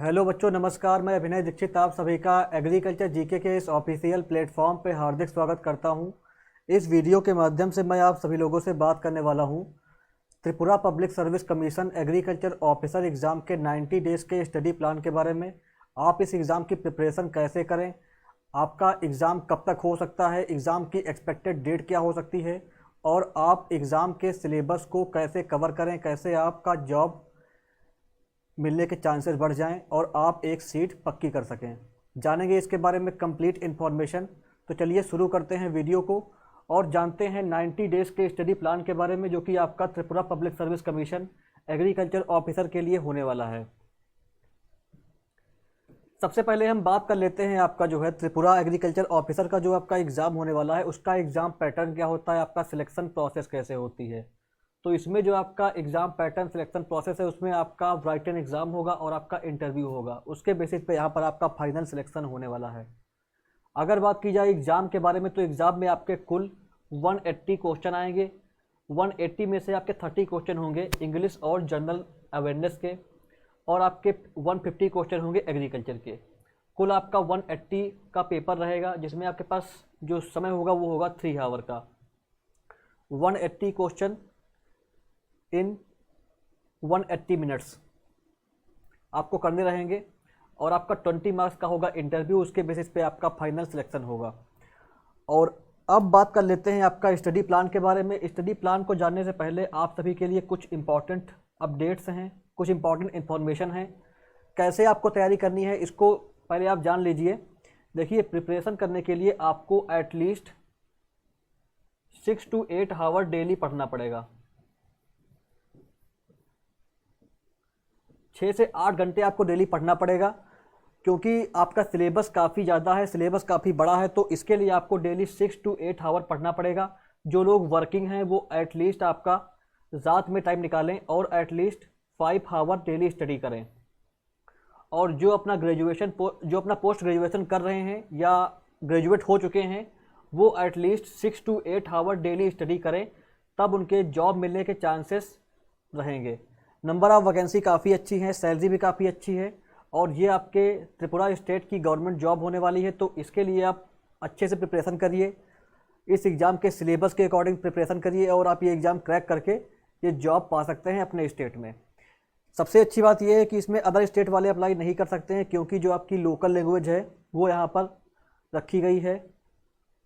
Hello बच्चों, नमस्कार। मैं अभिनय दीक्षित आप सभी का एग्रीकल्चर जीके के इस ऑफिशियल प्लेटफॉर्म पे हार्दिक स्वागत करता हूं। इस वीडियो के माध्यम से मैं आप सभी लोगों से बात करने वाला हूं Tripura public service commission agriculture officer exam के 90 डेज़ के स्टडी प्लान के बारे में। आप इस एग्ज़ाम की प्रिपरेशन कैसे करें, आपका एग्ज़ाम कब तक हो सकता है, एग्ज़ाम की एक्सपेक्टेड डेट क्या हो सकती है, और आप एग्ज़ाम के सिलेबस को कैसे कवर करें, कैसे आपका जॉब मिलने के चांसेस बढ़ जाएं और आप एक सीट पक्की कर सकें। जानेंगे इसके बारे में कंप्लीट इन्फॉर्मेशन। तो चलिए शुरू करते हैं वीडियो को और जानते हैं 90 डेज़ के स्टडी प्लान के बारे में, जो कि आपका Tripura public service commission agriculture officer के लिए होने वाला है। सबसे पहले हम बात कर लेते हैं आपका जो है त्रिपुरा एग्रीकल्चर ऑफिसर का जो आपका एग्ज़ाम होने वाला है, उसका एग्ज़ाम पैटर्न क्या होता है, आपका सिलेक्शन प्रोसेस कैसे होती है। तो इसमें जो आपका एग्ज़ाम पैटर्न सिलेक्शन प्रोसेस है, उसमें आपका राइटन एग्ज़ाम होगा और आपका इंटरव्यू होगा। उसके बेसिस पे यहाँ पर आपका फाइनल सिलेक्शन होने वाला है। अगर बात की जाए एग्ज़ाम के बारे में, तो एग्ज़ाम में आपके कुल 180 क्वेश्चन आएंगे। 180 में से आपके 30 क्वेश्चन होंगे इंग्लिश और जनरल अवेयरनेस के, और आपके 150 क्वेश्चन होंगे एग्रीकल्चर के। कुल आपका 180 का पेपर रहेगा, जिसमें आपके पास जो समय होगा वो होगा 3 आवर का। 180 क्वेश्चन इन 180 मिनट्स आपको करने रहेंगे, और आपका 20 मार्क्स का होगा इंटरव्यू। उसके बेसिस पे आपका फाइनल सिलेक्शन होगा। और अब बात कर लेते हैं आपका स्टडी प्लान के बारे में। स्टडी प्लान को जानने से पहले आप सभी के लिए कुछ इंपॉर्टेंट अपडेट्स हैं, कुछ इंपॉर्टेंट इन्फॉर्मेशन है। कैसे आपको तैयारी करनी है इसको पहले आप जान लीजिए। देखिए, प्रिपरेशन करने के लिए आपको एटलीस्ट 6 to 8 आवर डेली पढ़ना पड़ेगा। 6 से 8 घंटे आपको डेली पढ़ना पड़ेगा, क्योंकि आपका सिलेबस काफ़ी ज़्यादा है, सिलेबस काफ़ी बड़ा है। तो इसके लिए आपको डेली 6 to 8 आवर पढ़ना पड़ेगा। जो लोग वर्किंग हैं वो एटलीस्ट आपका रात में टाइम निकालें और एटलीस्ट 5 आवर डेली स्टडी करें। और जो अपना पोस्ट ग्रेजुएशन कर रहे हैं या ग्रेजुएट हो चुके हैं, वो at least 6 to 8 hour daily study करें, तब उनके जॉब मिलने के चांसेस रहेंगे। नंबर ऑफ वैकेंसी काफ़ी अच्छी है, सैलरी भी काफ़ी अच्छी है, और ये आपके त्रिपुरा स्टेट की गवर्नमेंट जॉब होने वाली है। तो इसके लिए आप अच्छे से प्रिपरेशन करिए, इस एग्ज़ाम के सिलेबस के अकॉर्डिंग प्रिपरेशन करिए, और आप ये एग्ज़ाम क्रैक करके ये जॉब पा सकते हैं अपने स्टेट में। सबसे अच्छी बात यह है कि इसमें अदर स्टेट वाले अप्लाई नहीं कर सकते हैं, क्योंकि जो आपकी लोकल लैंग्वेज है वो यहाँ पर रखी गई है।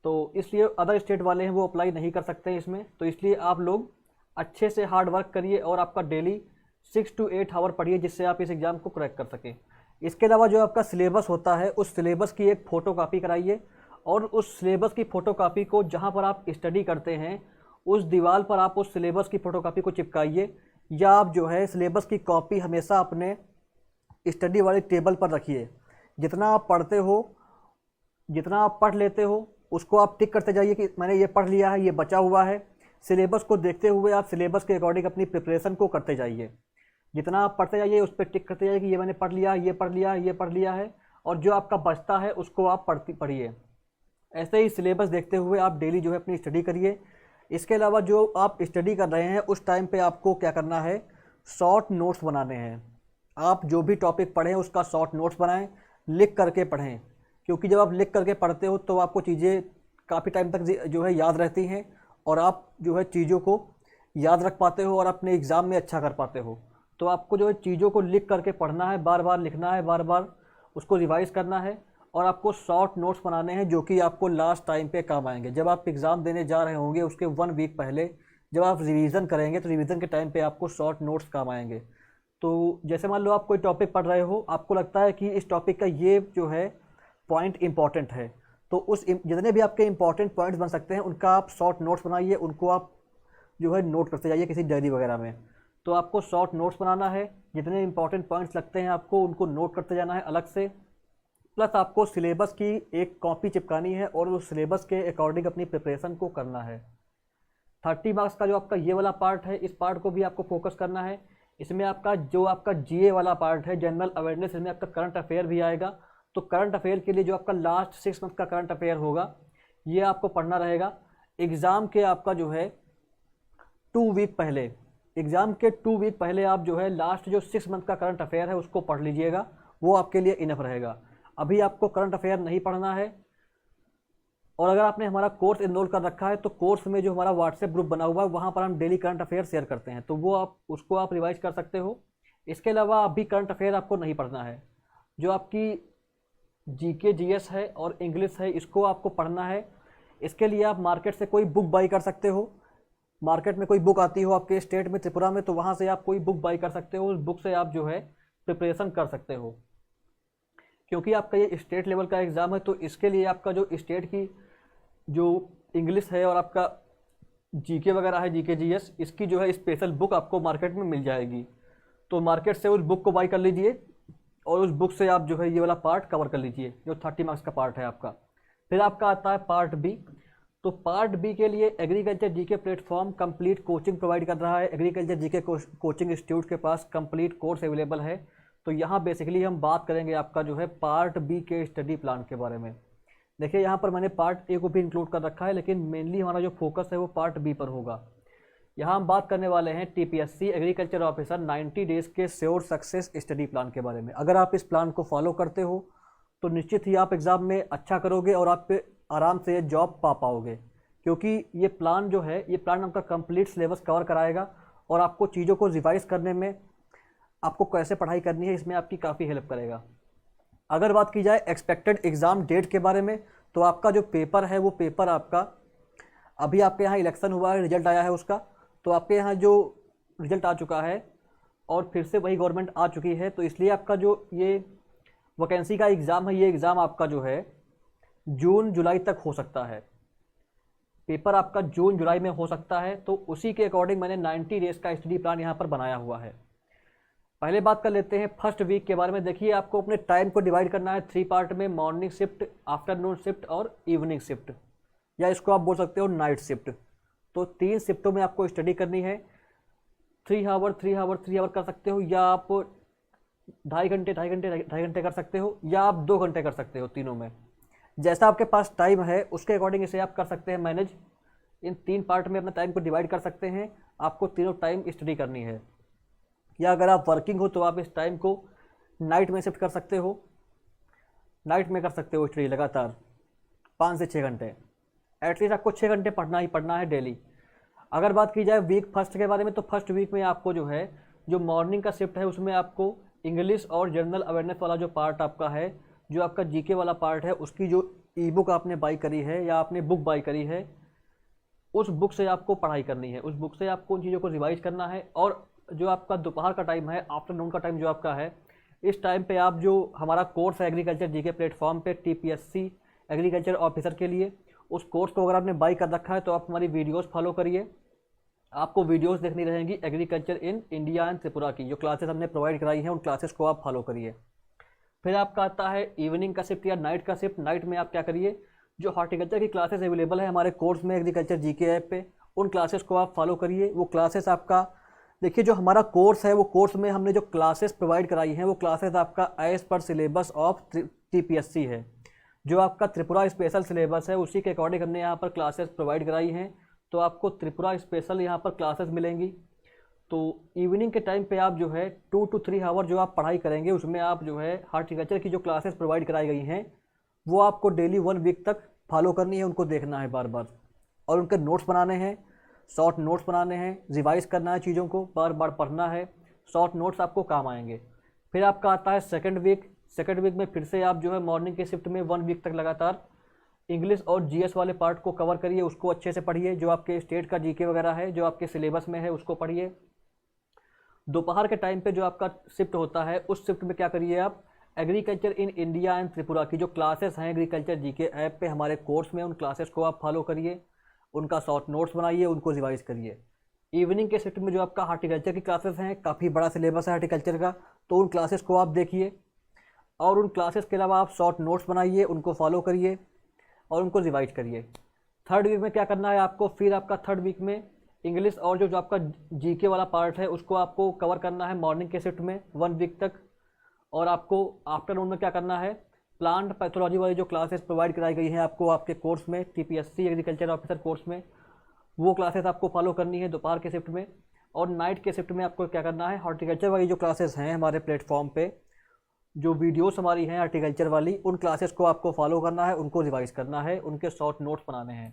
तो इसलिए अदर स्टेट वाले हैं वो अप्लाई नहीं कर सकते हैं इसमें। तो इसलिए आप लोग अच्छे से हार्ड वर्क करिए और आपका डेली 6 to 8 आवर पढ़िए, जिससे आप इस एग्ज़ाम को क्रैक कर सकें। इसके अलावा जो आपका सिलेबस होता है, उस सिलेबस की एक फ़ोटो कापी कराइए, और उस सिलेबस की फ़ोटो कापी को जहाँ पर आप स्टडी करते हैं उस दीवार पर आप उस सिलेबस की फ़ोटो कापी को चिपकाइए, या आप जो है सिलेबस की कॉपी हमेशा अपने स्टडी वाले टेबल पर रखिए। जितना आप पढ़ते हो, जितना आप पढ़ लेते हो, उसको आप टिक करते जाइए कि मैंने ये पढ़ लिया है, ये बचा हुआ है। सिलेबस को देखते हुए आप सिलेबस के अकॉर्डिंग अपनी प्रिपरेशन को करते जाइए। जितना आप पढ़ते जाइए उस पर टिक करते जाइए कि ये मैंने पढ़ लिया, ये पढ़ लिया, ये पढ़ लिया है, और जो आपका बचता है उसको आप पढ़िए। ऐसे ही सिलेबस देखते हुए आप डेली जो है अपनी स्टडी करिए। इसके अलावा जो आप स्टडी कर रहे हैं उस टाइम पे आपको क्या करना है, शॉर्ट नोट्स बनाने हैं। आप जो भी टॉपिक पढ़ें उसका शॉर्ट नोट्स बनाएं, लिख करके पढ़ें, क्योंकि जब आप लिख करके पढ़ते हो तो आपको चीज़ें काफ़ी टाइम तक जो है याद रहती हैं, और आप जो है चीज़ों को याद रख पाते हो और अपने एग्ज़ाम में अच्छा कर पाते हो। तो आपको जो है चीज़ों को लिख करके पढ़ना है, बार बार लिखना है, बार बार उसको रिवाइज़ करना है, और आपको शॉर्ट नोट्स बनाने हैं जो कि आपको लास्ट टाइम पे काम आएंगे। जब आप एग्ज़ाम देने जा रहे होंगे उसके 1 वीक पहले जब आप रिवीजन करेंगे तो रिवीजन के टाइम पे आपको शॉर्ट नोट्स काम आएंगे। तो जैसे मान लो आप कोई टॉपिक पढ़ रहे हो, आपको लगता है कि इस टॉपिक का ये जो है पॉइंट इंपॉर्टेंट है, तो उस जितने भी आपके इंपॉर्टेंट पॉइंट्स बन सकते हैं उनका आप शॉर्ट नोट्स बनाइए, उनको आप जो है नोट करते जाइए किसी डायरी वगैरह में। तो आपको शॉर्ट नोट्स बनाना है, जितने इंपॉर्टेंट पॉइंट्स लगते हैं आपको उनको नोट करते जाना है अलग से। प्लस आपको सिलेबस की एक कॉपी चिपकानी है और उस सिलेबस के अकॉर्डिंग अपनी प्रिपरेशन को करना है। 30 मार्क्स का जो आपका ये वाला पार्ट है, इस पार्ट को भी आपको फोकस करना है। इसमें आपका जो आपका जीए वाला पार्ट है, जनरल अवेयरनेस, इसमें आपका करंट अफेयर भी आएगा। तो करंट अफेयर के लिए जो आपका लास्ट 6 मंथ का करंट अफेयर होगा ये आपको पढ़ना रहेगा। एग्ज़ाम के आपका जो है 2 वीक पहले, एग्ज़ाम के 2 वीक पहले आप जो है लास्ट जो 6 मंथ का करंट अफेयर है उसको पढ़ लीजिएगा, वो आपके लिए इनफ रहेगा। अभी आपको करंट अफेयर नहीं पढ़ना है। और अगर आपने हमारा कोर्स इनरोल कर रखा है तो कोर्स में जो हमारा व्हाट्सएप ग्रुप बना हुआ है वहाँ पर हम डेली करंट अफेयर शेयर करते हैं, तो वो आप उसको आप रिवाइज कर सकते हो। इसके अलावा अभी करंट अफेयर आपको नहीं पढ़ना है। जो आपकी जीके जीएस है और इंग्लिश है इसको आपको पढ़ना है। इसके लिए आप मार्केट से कोई बुक बाई कर सकते हो। मार्केट में कोई बुक आती हो आपके स्टेट में त्रिपुरा में, तो वहाँ से आप कोई बुक बाई कर सकते हो। उस बुक से आप जो है प्रिपरेशन कर सकते हो। क्योंकि आपका ये स्टेट लेवल का एग्ज़ाम है तो इसके लिए आपका जो स्टेट की जो इंग्लिश है और आपका जीके वगैरह है, जीके जीएस, इसकी जो है स्पेशल बुक आपको मार्केट में मिल जाएगी। तो मार्केट से उस बुक को बाई कर लीजिए और उस बुक से आप जो है ये वाला पार्ट कवर कर लीजिए जो 30 मार्क्स का पार्ट है आपका। फिर आपका आता है पार्ट बी। तो पार्ट बी के लिए agriculture GK platform complete coaching provide कर रहा है। एग्रीकल्चर जीके कोचिंग इंस्टीट्यूट के पास कंप्लीट कोर्स अवेलेबल है। तो यहाँ बेसिकली हम बात करेंगे आपका जो है पार्ट बी के स्टडी प्लान के बारे में। देखिए यहाँ पर मैंने पार्ट ए को भी इंक्लूड कर रखा है, लेकिन मेनली हमारा जो फोकस है वो पार्ट बी पर होगा। यहाँ हम बात करने वाले हैं टीपीएससी एग्रीकल्चर ऑफिसर 90 डेज के श्योर सक्सेस स्टडी प्लान के बारे में। अगर आप इस प्लान को फॉलो करते हो तो निश्चित ही आप एग्ज़ाम में अच्छा करोगे और आप पे आराम से जॉब पा पाओगे। क्योंकि ये प्लान जो है ये प्लान आपका कंप्लीट सिलेबस कवर कराएगा और आपको चीज़ों को रिवाइज करने में, आपको कैसे पढ़ाई करनी है इसमें आपकी काफ़ी हेल्प करेगा। अगर बात की जाए एक्सपेक्टेड एग्ज़ाम डेट के बारे में, तो आपका जो पेपर है वो पेपर आपका अभी आपके यहाँ इलेक्शन हुआ है, रिजल्ट आया है उसका, तो आपके यहाँ जो रिजल्ट आ चुका है और फिर से वही गवर्नमेंट आ चुकी है, तो इसलिए आपका जो ये वैकेंसी का एग्ज़ाम है ये एग्ज़ाम आपका जो है जून जुलाई तक हो सकता है। पेपर आपका जून जुलाई में हो सकता है। तो उसी के अकॉर्डिंग मैंने 90 डेज़ का स्टडी प्लान यहाँ पर बनाया हुआ है। पहले बात कर लेते हैं फर्स्ट वीक के बारे में। देखिए आपको अपने टाइम को डिवाइड करना है 3 पार्ट में, मॉर्निंग शिफ्ट, आफ्टरनून शिफ्ट और इवनिंग शिफ्ट, या इसको आप बोल सकते हो नाइट शिफ्ट। तो 3 शिफ्टों में आपको स्टडी करनी है। 3 आवर 3 आवर 3 आवर कर सकते हो, या आप 2.5 घंटे कर सकते हो, या आप 2 घंटे कर सकते हो। तीनों में जैसा आपके पास टाइम है उसके अकॉर्डिंग इसे आप कर सकते हैं मैनेज। इन 3 पार्ट में अपना टाइम को डिवाइड कर सकते हैं। आपको तीनों टाइम स्टडी करनी है। या अगर आप वर्किंग हो तो आप इस टाइम को नाइट में शिफ्ट कर सकते हो। नाइट में कर सकते हो स्टडी लगातार 5 से 6 घंटे। एटलीस्ट आपको 6 घंटे पढ़ना ही पढ़ना है डेली। अगर बात की जाए वीक फर्स्ट के बारे में, तो फर्स्ट वीक में आपको जो है जो मॉर्निंग का शिफ्ट है उसमें आपको इंग्लिश और जनरल अवेयरनेस वाला जो पार्ट आपका है, जो आपका जीके वाला पार्ट है, उसकी जो ई बुक आपने बाई करी है या आपने बुक बाई करी है, उस बुक से आपको पढ़ाई करनी है। उस बुक से आपको उन चीज़ों को रिवाइज करना है। और जो आपका दोपहर का टाइम है, आफ्टरनून का टाइम जो आपका है, इस टाइम पे आप जो हमारा कोर्स है एग्रीकल्चर जीके प्लेटफॉर्म पे टीपीएससी एग्रीकल्चर ऑफिसर के लिए, उस कोर्स को अगर आपने बाई कर रखा है तो आप हमारी वीडियोस फॉलो करिए। आपको वीडियोस देखनी रहेंगी agriculture in India and Tripura की, जो क्लासेस हमने प्रोवाइड कराई हैं उन क्लासेस को आप फॉलो करिए। फिर आपका आता है इवनिंग का शिफ्ट या नाइट का शिफ्ट। नाइट में आप क्या करिए, जो हॉर्टिकल्चर की क्लासेस अवेलेबल है हमारे कोर्स में एग्रीकल्चर जीके ऐप पे, उन क्लासेस को आप फॉलो करिए। वो क्लासेस आपका, देखिए जो हमारा कोर्स है वो कोर्स में हमने जो क्लासेस प्रोवाइड कराई हैं वो क्लासेस आपका as per syllabus of TPSC है। जो आपका त्रिपुरा स्पेशल सिलेबस है उसी के अकॉर्डिंग हमने यहाँ पर क्लासेस प्रोवाइड कराई हैं। तो आपको त्रिपुरा स्पेशल यहाँ पर क्लासेस मिलेंगी। तो इवनिंग के टाइम पे आप जो है 2 to 3 आवर जो आप पढ़ाई करेंगे उसमें आप जो है हॉर्टिकल्चर की जो क्लासेस प्रोवाइड कराई गई हैं वो आपको डेली 1 वीक तक फॉलो करनी है, उनको देखना है बार बार, और उनके नोट्स बनाने हैं, शॉर्ट नोट्स बनाने हैं, रिवाइज करना है, चीज़ों को बार बार पढ़ना है। शॉर्ट नोट्स आपको काम आएंगे। फिर आपका आता है सेकंड वीक। सेकंड वीक में फिर से आप जो है मॉर्निंग के शिफ्ट में 1 वीक तक लगातार इंग्लिश और जीएस वाले पार्ट को कवर करिए, उसको अच्छे से पढ़िए। जो आपके स्टेट का जीके वगैरह है जो आपके सिलेबस में है उसको पढ़िए। दोपहर के टाइम पे जो आपका शिफ्ट होता है उस शिफ्ट में क्या करिए, आप agriculture in India and Tripura की जो क्लासेस हैं एग्रीकल्चर जीके ऐप पे हमारे कोर्स में, उन क्लासेस को आप फॉलो करिए, उनका शॉर्ट नोट्स बनाइए, उनको रिवाइज करिए। इवनिंग के शिफ्ट में जो आपका हार्टिकल्चर की क्लासेस हैं, काफ़ी बड़ा सिलेबस है हार्टिकल्चर का, तो उन क्लासेस को आप देखिए और उन क्लासेस के अलावा आप शॉर्ट नोट्स बनाइए, उनको फॉलो करिए और उनको रिवाइज करिए। थर्ड वीक में क्या करना है आपको, फिर आपका थर्ड वीक में इंग्लिश और जो आपका जीके वाला पार्ट है उसको आपको कवर करना है मॉर्निंग के शिफ्ट में 1 वीक तक। और आपको आफ्टरनून में क्या करना है, प्लांट पैथोलॉजी वाली जो क्लासेस प्रोवाइड कराई गई हैं आपको आपके कोर्स में टीपीएससी एग्रीकल्चर ऑफिसर कोर्स में, वो क्लासेस आपको फॉलो करनी है दोपहर के शिफ्ट में। और नाइट के शिफ्ट में आपको क्या करना है, हॉर्टिकल्चर वाली जो क्लासेस हैं हमारे प्लेटफॉर्म पे जो वीडियोस हमारी हैं आर्टिकल्चर वाली, उन क्लासेस को आपको फॉलो करना है, उनको रिवाइज करना है, उनके शॉर्ट नोट्स बनाने हैं।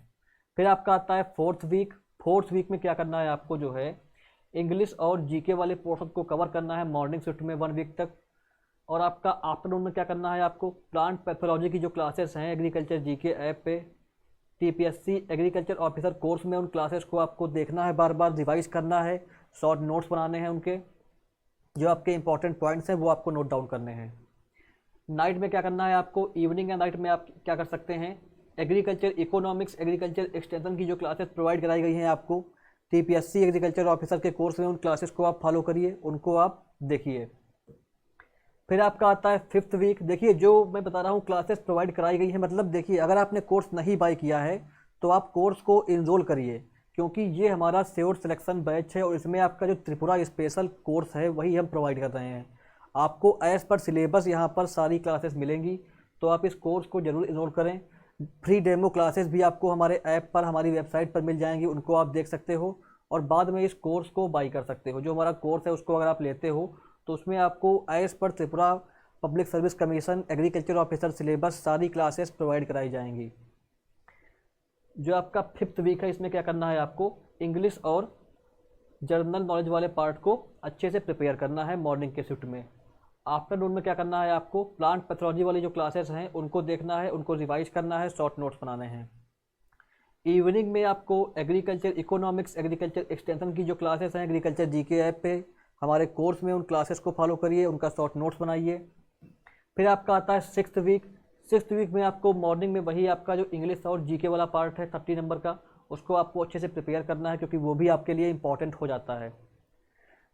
फिर आपका आता है फोर्थ वीक। फोर्थ वीक में क्या करना है आपको जो है इंग्लिश और जीके वाले पोर्शन को कवर करना है मॉर्निंग शिफ्ट में 1 वीक तक। और आपका आफ्टरनून में क्या करना है आपको प्लांट पैथोलॉजी की जो क्लासेस हैं एग्रीकल्चर जीके ऐप पे, टीपीएससी एग्रीकल्चर ऑफिसर कोर्स में, उन क्लासेस को आपको देखना है, बार बार रिवाइज करना है, शॉर्ट नोट्स बनाने हैं, उनके जो आपके इंपॉर्टेंट पॉइंट्स हैं वो आपको नोट डाउन करने हैं। नाइट में क्या करना है आपको, इवनिंग या नाइट में आप क्या कर सकते हैं, एग्रीकल्चर इकोनॉमिक्स एग्रीकल्चर एक्सटेंशन की जो क्लासेस प्रोवाइड कराई गई हैं आपको टीपीएससी एग्रीकल्चर ऑफिसर के कोर्स में, उन क्लासेस को आप फॉलो करिए, उनको आप देखिए। फिर आपका आता है फिफ्थ वीक। देखिए जो मैं बता रहा हूँ क्लासेस प्रोवाइड कराई गई है, मतलब देखिए अगर आपने कोर्स नहीं बाय किया है तो आप कोर्स को इनरोल करिए, क्योंकि ये हमारा श्योर सिलेक्शन बैच है और इसमें आपका जो त्रिपुरा स्पेशल कोर्स है वही हम प्रोवाइड कर रहे हैं। आपको एज पर सिलेबस यहाँ पर सारी क्लासेस मिलेंगी, तो आप इस कोर्स को जरूर इनरोल करें। फ्री डेमो क्लासेस भी आपको हमारे ऐप पर, हमारी वेबसाइट पर मिल जाएंगी, उनको आप देख सकते हो और बाद में इस कोर्स को बाई कर सकते हो। जो हमारा कोर्स है उसको अगर आप लेते हो तो उसमें आपको एज पर Tripura public service commission agriculture officer syllabus सारी क्लासेस प्रोवाइड कराई जाएंगी। जो आपका फिफ्थ वीक है इसमें क्या करना है आपको इंग्लिश और जर्नल नॉलेज वाले पार्ट को अच्छे से प्रिपेयर करना है मॉर्निंग के शिफ्ट में। आफ्टरनून में क्या करना है आपको प्लांट पैथोलॉजी वाली जो क्लासेस हैं उनको देखना है, उनको रिवाइज करना है, शॉर्ट नोट्स बनाने हैं। इवनिंग में आपको एग्रीकल्चर इकोनॉमिक्स एग्रीकल्चर एक्सटेंशन की जो क्लासेस हैं एग्रीकल्चर जीके ऐप पे हमारे कोर्स में, उन क्लासेस को फॉलो करिए, उनका शॉर्ट नोट्स बनाइए। फिर आपका आता है सिक्स्थ वीक। सिक्स्थ वीक में आपको मॉर्निंग में वही आपका जो इंग्लिश और जीके वाला पार्ट है 30 नंबर का, उसको आपको अच्छे से प्रिपेयर करना है, क्योंकि वो भी आपके लिए इंपॉर्टेंट हो जाता है।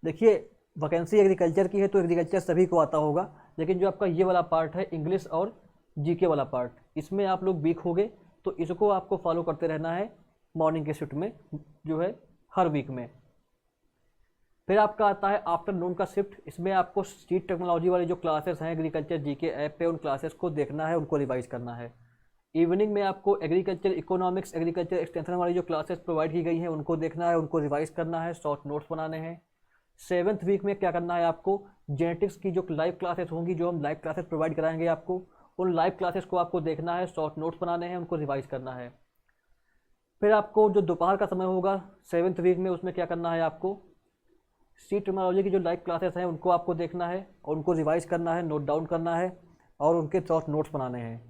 देखिए वैकेंसी एग्रीकल्चर की है तो एग्रीकल्चर सभी को आता होगा, लेकिन जो आपका ये वाला पार्ट है इंग्लिश और जीके वाला पार्ट, इसमें आप लोग वीक हो गए, तो इसको आपको फॉलो करते रहना है मॉर्निंग के शिफ्ट में जो है हर वीक में। फिर आपका आता है आफ्टरनून का शिफ्ट। इसमें आपको सीड टेक्नोलॉजी वाली जो क्लासेस हैं एग्रीकल्चर जीके ऐप पे, उन क्लासेस को देखना है, उनको रिवाइज करना है। इवनिंग में आपको एग्रीकल्चर इकोनॉमिक्स एग्रीकल्चर एक्सटेंशन वाली जो क्लासेस प्रोवाइड की गई हैं उनको देखना है, उनको रिवाइज करना है, शॉर्ट नोट्स बनाने हैं। सेवन्थ वीक में क्या करना है आपको जेनेटिक्स की जो लाइव क्लासेस होंगी, जो हम लाइव क्लासेस प्रोवाइड कराएंगे आपको, उन लाइव क्लासेस को आपको देखना है, शॉर्ट नोट्स बनाने हैं, उनको रिवाइज करना है। फिर आपको जो दोपहर का समय होगा सेवन्थ वीक में, उसमें क्या करना है आपको सीड टेक्नोलॉजी की जो लाइव क्लासेस हैं उनको आपको देखना है और उनको रिवाइज करना है, नोट डाउन करना है और उनके शॉर्ट नोट्स बनाने हैं।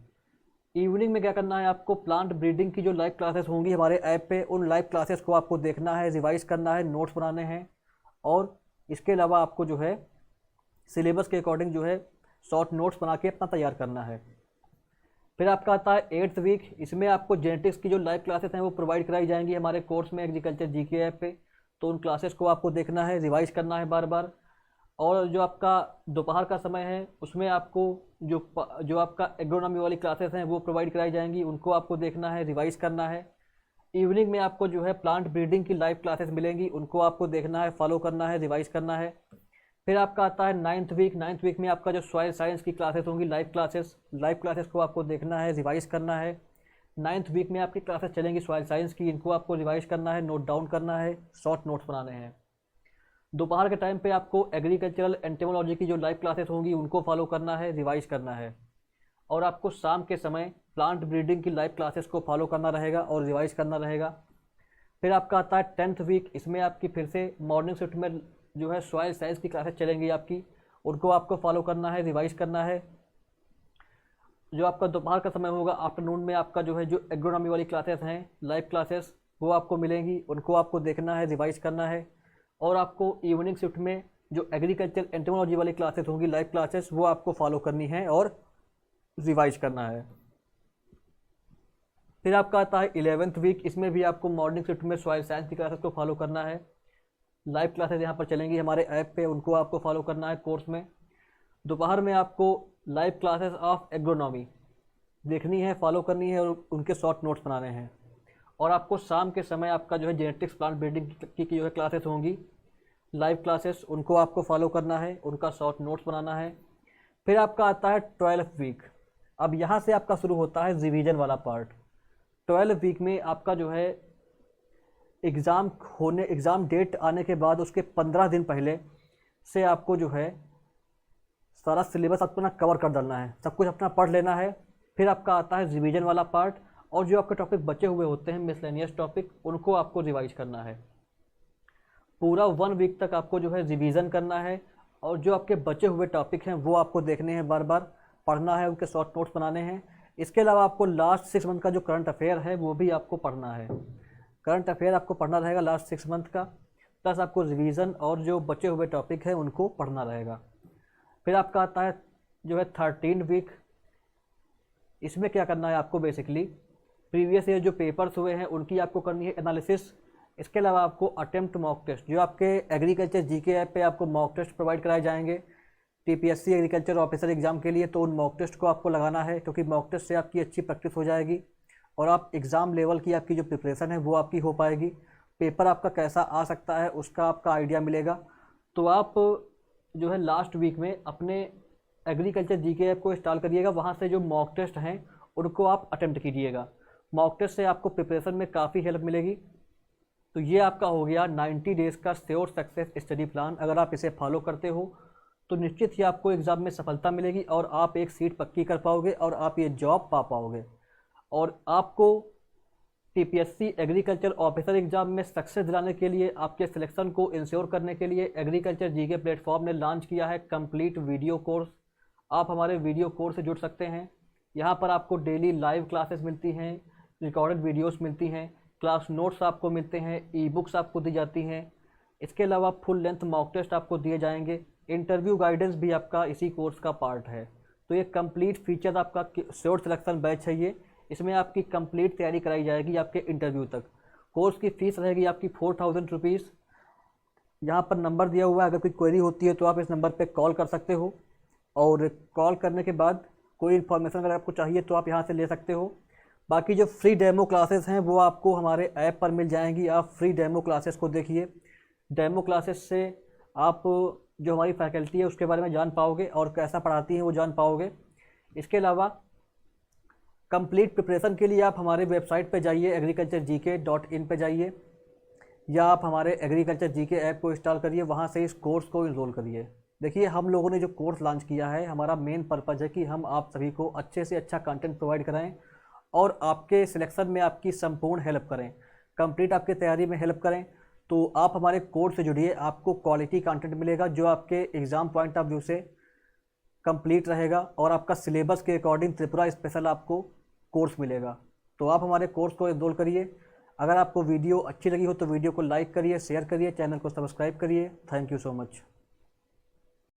इवनिंग में क्या करना है आपको प्लांट ब्रीडिंग की जो लाइव क्लासेस होंगी हमारे ऐप पे, उन लाइव क्लासेस को आपको देखना है, रिवाइज करना है, नोट्स बनाने हैं और इसके अलावा आपको जो है सिलेबस के अकॉर्डिंग जो है शॉर्ट नोट्स बना के अपना तैयार करना है। फिर आपका आता है एट्थ वीक। इसमें आपको जेनेटिक्स की जो लाइव क्लासेस हैं वो प्रोवाइड कराई जाएंगी हमारे कोर्स में एग्रीकल्चर जीके ऐप पे, तो उन क्लासेस को आपको देखना है, रिवाइज करना है बार बार। और जो आपका दोपहर का समय है उसमें आपको जो आपका एग्रोनॉमी वाली क्लासेस हैं वो प्रोवाइड कराई जाएंगी, उनको आपको देखना है, रिवाइज करना है। इवनिंग में आपको जो है प्लांट ब्रीडिंग की लाइव क्लासेस मिलेंगी, उनको आपको देखना है, फॉलो करना है, रिवाइज करना है। फिर आपका आता है नाइन्थ वीक। नाइन्थ वीक में आपका जो सॉइल साइंस की क्लासेस होंगी लाइव क्लासेस को आपको देखना है, रिवाइज करना है। नाइन्थ वीक में आपकी क्लासेस चलेंगी सॉइल साइंस की, इनको आपको रिवाइज करना है, नोट डाउन करना है, शॉर्ट नोट्स बनाने हैं। दोपहर के टाइम पे आपको एग्रीकल्चरल एंटेमोलॉजी की जो लाइव क्लासेस होंगी उनको फॉलो करना है, रिवाइज करना है। और आपको शाम के समय प्लांट ब्रीडिंग की लाइव क्लासेस को फॉलो करना रहेगा और रिवाइज करना रहेगा। फिर आपका आता है टेंथ वीक। इसमें आपकी फिर से मॉर्निंग शिफ्ट में जो है सॉइल साइंस की क्लासेस चलेंगी आपकी, उनको आपको फॉलो करना है, रिवाइज करना है। जो आपका दोपहर का समय होगा आफ्टरनून में आपका जो है जो एग्रोनॉमी वाली क्लासेस हैं लाइव क्लासेस वो आपको मिलेंगी, उनको आपको देखना है, रिवाइज करना है। और आपको इवनिंग शिफ्ट में जो एग्रीकल्चर एंटेमोलॉजी वाली क्लासेस होंगी लाइव क्लासेस वो आपको फॉलो करनी है और रिवाइज करना है। फिर आपका आता है 11th वीक। इसमें भी आपको मॉर्निंग शिफ्ट में सॉइल साइंस की क्लासेस को फॉलो करना है, लाइव क्लासेस यहाँ पर चलेंगी हमारे ऐप पे, उनको आपको फॉलो करना है कोर्स में। दोपहर में आपको लाइव क्लासेस ऑफ एग्रोनॉमी देखनी है, फॉलो करनी है और उनके शॉर्ट नोट्स बनाने हैं। और आपको शाम के समय आपका जो है जेनेटिक्स प्लांट ब्रीडिंग की जो है क्लासेस होंगी लाइव क्लासेस, उनको आपको फॉलो करना है, उनका शॉर्ट नोट्स बनाना है। फिर आपका आता है 12th वीक। अब यहाँ से आपका शुरू होता है रिवीजन वाला पार्ट। 12 वीक में आपका जो है एग्ज़ाम डेट आने के बाद उसके 15 दिन पहले से आपको जो है सारा सिलेबस आपको ना कवर कर डालना है, सब कुछ अपना पढ़ लेना है। फिर आपका आता है रिवीजन वाला पार्ट, और जो आपके टॉपिक बचे हुए होते हैं मिसलेनियस टॉपिक, उनको आपको रिवाइज करना है। पूरा 1 वीक तक आपको जो है रिवीजन करना है, और जो आपके बचे हुए टॉपिक हैं वो आपको देखने हैं, बार बार पढ़ना है, उनके शॉर्ट नोट्स बनाने हैं। इसके अलावा आपको लास्ट 6 मंथ का जो करंट अफेयर है वो भी आपको पढ़ना है। करंट अफेयर आपको पढ़ना रहेगा लास्ट 6 मंथ का, प्लस आपको रिवीजन और जो बचे हुए टॉपिक हैं उनको पढ़ना रहेगा। फिर आपका आता है जो है 13 वीक। इसमें क्या करना है आपको, बेसिकली प्रीवियस ईयर जो पेपर्स हुए हैं उनकी आपको करनी है एनालिसिस। इसके अलावा आपको अटेम्प्ट मॉक टेस्ट, जो आपके एग्रीकल्चर जीके ऐप पे आपको मॉक टेस्ट प्रोवाइड कराए जाएंगे टीपीएससी एग्रीकल्चर ऑफिसर एग्जाम के लिए, तो उन मॉक टेस्ट को आपको लगाना है, क्योंकि मॉक टेस्ट से आपकी अच्छी प्रैक्टिस हो जाएगी और आप एग्ज़ाम लेवल की आपकी जो प्रिपरेशन है वो आपकी हो पाएगी। पेपर आपका कैसा आ सकता है उसका आपका आइडिया मिलेगा। तो आप जो है लास्ट वीक में अपने एग्रीकल्चर जीके ऐप को इंस्टॉल करिएगा, वहाँ से जो मॉक टेस्ट हैं उनको आप अटेम्प्ट कीजिएगा। मॉक टेस्ट से आपको प्रिपरेशन में काफ़ी हेल्प मिलेगी। तो ये आपका हो गया 90 डेज़ का श्योर सक्सेस स्टडी प्लान। अगर आप इसे फॉलो करते हो तो निश्चित ही आपको एग्ज़ाम में सफलता मिलेगी और आप एक सीट पक्की कर पाओगे और आप ये जॉब पा पाओगे। और आपको टीपीएससी एग्रीकल्चर ऑफिसर एग्जाम में सक्सेस दिलाने के लिए, आपके सिलेक्शन को इंश्योर करने के लिए एग्रीकल्चर जीके प्लेटफॉर्म ने लॉन्च किया है कंप्लीट वीडियो कोर्स। आप हमारे वीडियो कोर्स से जुड़ सकते हैं। यहाँ पर आपको डेली लाइव क्लासेस मिलती हैं, रिकॉर्डेड वीडियोस मिलती हैं, क्लास नोट्स आपको मिलते हैं, ई बुक्स आपको दी जाती हैं। इसके अलावा फुल लेंथ मॉक टेस्ट आपको दिए जाएंगे, इंटरव्यू गाइडेंस भी आपका इसी कोर्स का पार्ट है। तो ये कंप्लीट फीचर आपका श्योर सिलेक्शन बैच है ये। इसमें आपकी कंप्लीट तैयारी कराई जाएगी आपके इंटरव्यू तक। कोर्स की फ़ीस रहेगी आपकी 4000 रुपीज़। यहाँ पर नंबर दिया हुआ है, अगर कोई क्वेरी होती है तो आप इस नंबर पे कॉल कर सकते हो, और कॉल करने के बाद कोई इन्फॉर्मेशन अगर आपको चाहिए तो आप यहाँ से ले सकते हो। बाकी जो फ्री डेमो क्लासेस हैं वो आपको हमारे ऐप पर मिल जाएंगी। आप फ्री डेमो क्लासेस को देखिए। डेमो क्लासेस से आप जो हमारी फैकल्टी है उसके बारे में जान पाओगे और कैसा पढ़ाती है वो जान पाओगे। इसके अलावा कंप्लीट प्रिपरेशन के लिए आप हमारे वेबसाइट पे जाइए, agriculturegk.in पे जाइए, या आप हमारे एग्रीकल्चर जीके ऐप को इंस्टॉल करिए, वहाँ से इस कोर्स को इनरोल करिए। देखिए, हम लोगों ने जो कोर्स लॉन्च किया है, हमारा मेन पर्पज़ है कि हम आप सभी को अच्छे से अच्छा कंटेंट प्रोवाइड कराएं और आपके सिलेक्शन में आपकी संपूर्ण हेल्प करें, कंप्लीट आपके तैयारी में हेल्प करें। तो आप हमारे कोर्स से जुड़िए, आपको क्वालिटी कंटेंट मिलेगा जो आपके एग्ज़ाम पॉइंट ऑफ व्यू से कंप्लीट रहेगा, और आपका सिलेबस के अकॉर्डिंग त्रिपुरा स्पेशल आपको कोर्स मिलेगा। तो आप हमारे कोर्स को एनरोल करिए। अगर आपको वीडियो अच्छी लगी हो तो वीडियो को लाइक करिए, शेयर करिए, चैनल को सब्सक्राइब करिए। Thank you so much.